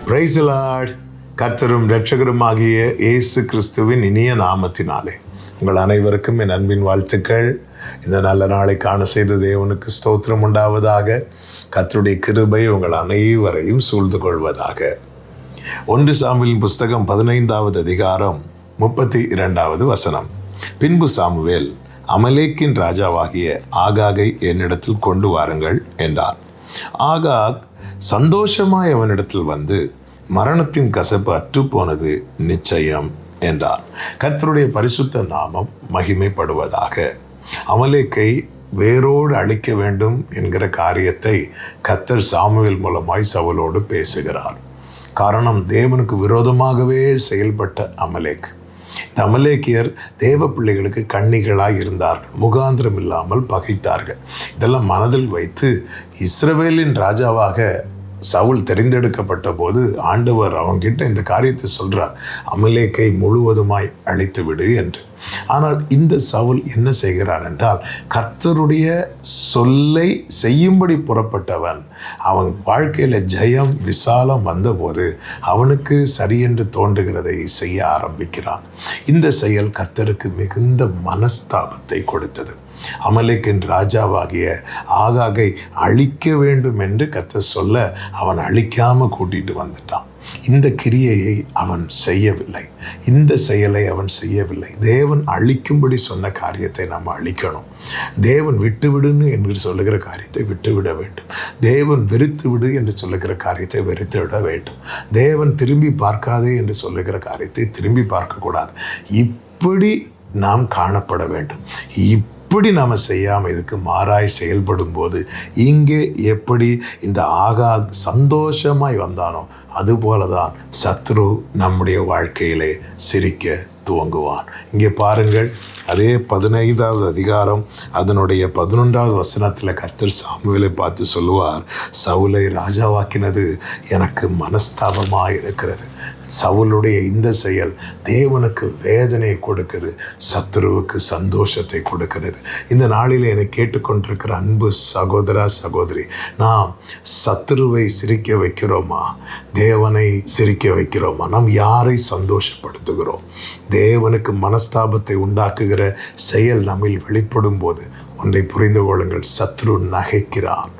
Praise the Lord. கர்த்தரும் இரட்சகருமாகிய இயேசு கிறிஸ்துவின் இனிய நாமத்தினாலே உங்கள் அனைவருக்கும் என் அன்பின் வாழ்த்துக்கள். இந்த நல்ல நாளை காண செய்த தேவனுக்கு ஸ்தோத்திரம் உண்டாவதாக. கர்த்தருடைய கிருபை உங்கள் அனைவரையும் சூழ்ந்து கொள்வதாக. 1 சாமுவேலின் புஸ்தகம் 15வது அதிகாரம் 32வது வசனம். பின்பு சாமுவேல், அமலேக்கின் ராஜாவாகிய ஆகாகை என்னிடத்தில் கொண்டு வாருங்கள் என்றார். ஆகாக் சந்தோஷமாய் அவனிடத்தில் வந்து, மரணத்தின் கசப்பு அற்றுப்போனது நிச்சயம் என்றார். கர்த்தருடைய பரிசுத்த நாமம் மகிமைப்படுவதாக. அமலேக்கை வேரோடு அழிக்க வேண்டும் என்கிற காரியத்தை கர்த்தர் சாமுவேல் மூலமாய் சவுலோடு பேசுகிறார். காரணம், தேவனுக்கு விரோதமாகவே செயல்பட்ட அமலேக். இந்த அமலேக்கியர் தேவ பிள்ளைகளுக்கு கண்ணிகளாய் இருந்தார்கள், முகாந்திரம் இல்லாமல் பகைத்தார்கள். இதெல்லாம் மனதில் வைத்து இஸ்ரவேலின் ராஜாவாக சவுல் தெரிந்தெடுக்கப்பட்ட போது ஆண்டவர் அவங்கிட்ட இந்த காரியத்தை சொல்றார், அமலேக்கை முழுவதுமாய் அழித்து விடு என்று. ஆனால் இந்த சவுல் என்ன செய்கிறான் என்றால், கர்த்தருடைய சொல்லை செய்யும்படி புறப்பட்டவன். அவன் வாழ்க்கையில ஜெயம் விசாலம் வந்தபோது அவனுக்கு சரியென்று தோன்றுகிறதை செய்ய ஆரம்பிக்கிறான். இந்த செயல் கர்த்தருக்கு மிகுந்த மனஸ்தாபத்தை கொடுத்தது. அமலேக்கின் ராஜாவாகிய ஆகாகை அழிக்க வேண்டும் என்று கர்த்தர் சொல்ல அவன் அழிக்காம கூட்டிட்டு வந்துட்டான். இந்த கிரியையை அவன் செய்யவில்லை, இந்த செயலை அவன் செய்யவில்லை. தேவன் அழிக்கும்படி சொன்ன காரியத்தை நம்ம அழிக்கணும். தேவன் விட்டுவிடுன்னு என்று சொல்லுகிற காரியத்தை விட்டுவிட வேண்டும். தேவன் வெறுத்து விடு என்று சொல்லுகிற காரியத்தை வெறுத்து விட வேண்டும். தேவன் திரும்பி பார்க்காதே என்று சொல்லுகிற காரியத்தை திரும்பி பார்க்கக்கூடாது. இப்படி நாம் காணப்பட வேண்டும். இப்படி நாம் செய்யாமல் இதுக்கு மாறாய் செயல்படும் போது இங்கே எப்படி இந்த ஆகாக் சந்தோஷமாய் வந்தானோ அதுபோல தான் சத்ரு நம்முடைய வாழ்க்கையிலே சிரிக்க துவங்குவான். இங்கே பாருங்கள், அதே 15வது அதிகாரம் அதனுடைய 11வது வசனத்தில் கர்த்தர் சாமுவேலை பார்த்து சொல்லுவார், சவுலை ராஜாவாக்கினது எனக்கு மனஸ்தாபமாக இருக்கிறது. சவுலுடைய இந்த செயல் தேவனுக்கு வேதனை கொடுக்கிறது, சத்துருவுக்கு சந்தோஷத்தை கொடுக்கிறது. இந்த நாளில் என்னை கேட்டுக்கொண்டிருக்கிற அன்பு சகோதரா சகோதரி, நாம் சத்துருவை சிரிக்க வைக்கிறோமா, தேவனை சிரிக்க வைக்கிறோமா? நாம் யாரை சந்தோஷப்படுத்துகிறோம்? தேவனுக்கு மனஸ்தாபத்தை உண்டாக்குகிற செயல் நம்மில் வெளிப்படும் போது ஒன்றை புரிந்து கொள்ளுங்கள், சத்ரு நகைக்கிறார்,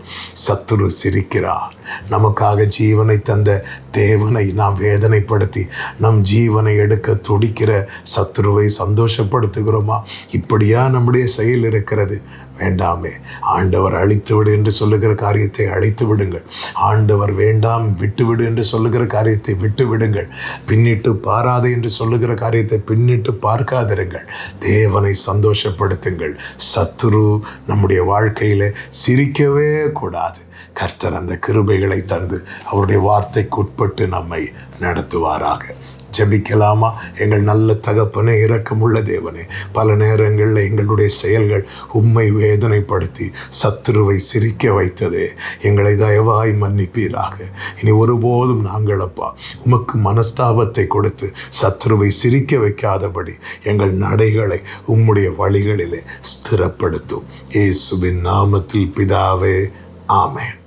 சத்ரு சிரிக்கிறார். நமக்காக ஜீவனை தந்த தேவனை நாம் வேதனைப்படுத்தி நம் ஜீவனை எடுக்க துடிக்கிற சத்ருவை சந்தோஷப்படுத்துகிறோமா? இப்படியா நம்முடைய செயல் இருக்கிறது? வேண்டாமே. ஆண்டவர் அழித்து விடு என்று சொல்லுகிற காரியத்தை அழித்து விடுங்கள். ஆண்டவர் வேண்டாம் விட்டுவிடு என்று சொல்லுகிற காரியத்தை விட்டு விடுங்கள். பின்னிட்டு பாராதே என்று சொல்லுகிற காரியத்தை பின்னிட்டு பார்க்காதிருங்கள். தேவனை சந்தோஷப்படுத்துங்கள். சத்துரு நம்முடைய வாழ்க்கையில சிரிக்கவே கூடாது. கர்த்தர் அந்த கிருபைகளை தந்து அவருடைய வார்த்தைக்கு உட்பட்டு நம்மை நடத்துவாராக. ஜெபிக்கலாமா? எங்கள் நல்ல தகப்பனே, இரக்கமுள்ள தேவனே, பல நேரங்களில் எங்களுடைய செயல்கள் உம்மை வேதனைப்படுத்தி சத்துருவை சிரிக்க வைத்ததே. எங்களை தயவாய் மன்னிப்பீராக. இனி ஒருபோதும் நாங்கள் அப்பா உமக்கு மனஸ்தாபத்தை கொடுத்து சத்துருவை சிரிக்க வைக்காதபடி எங்கள் நடைகளை உம்முடைய வழிகளிலே ஸ்திரப்படுத்தும். இயேசுவின் நாமத்தில் பிதாவே, ஆமென்.